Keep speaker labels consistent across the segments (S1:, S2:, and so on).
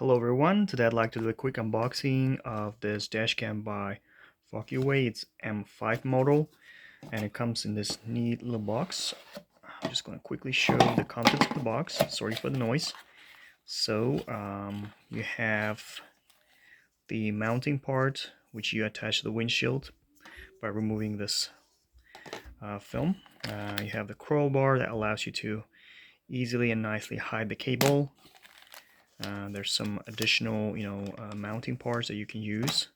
S1: Hello everyone, today I'd like to do a quick unboxing of this dashcam by FocuWay. It's M5 model and it comes in this neat little box. I'm just going to quickly show the contents of the box. Sorry for the noise. So you have the mounting part which you attach to the windshield by removing this film. You have the crowbar that allows you to easily and nicely hide the cable. There's some additional, mounting parts that you can use.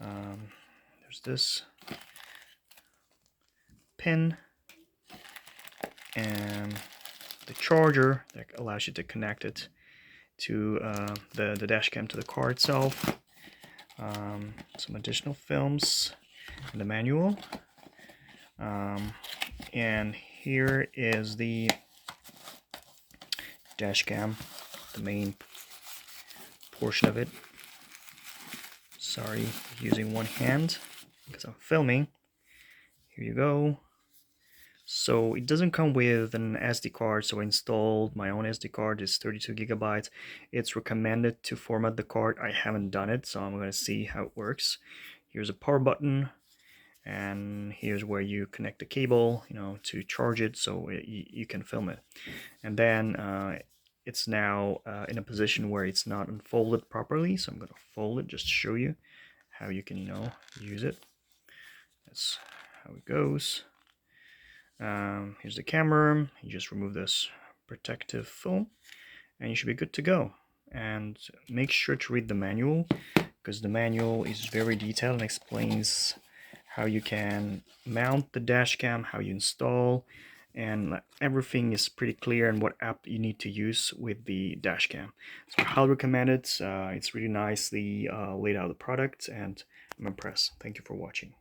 S1: There's this pin and the charger that allows you to connect it to the dash cam to the car itself. Some additional films and the manual. And here is the dash cam, the main portion of it. Sorry, using one hand because I'm filming. Here you go. So it doesn't come with an SD card, so I installed my own SD card. It's 32 gigabytes. It's recommended to format the card. I haven't done it, so I'm going to see how it works. Here's a power button, and here's where you connect the cable, to charge it so you can film it. And then it's now in a position where it's not unfolded properly, so I'm going to fold it just to show you how you can, use it. That's how it goes. Here's the camera. You just remove this protective film and you should be good to go. And make sure to read the manual, because the manual is very detailed and explains how you can mount the dash cam, how you install, and everything is pretty clear and what app you need to use with the dash cam. So I highly recommend it. It's really nicely laid out the product and I'm impressed. Thank you for watching.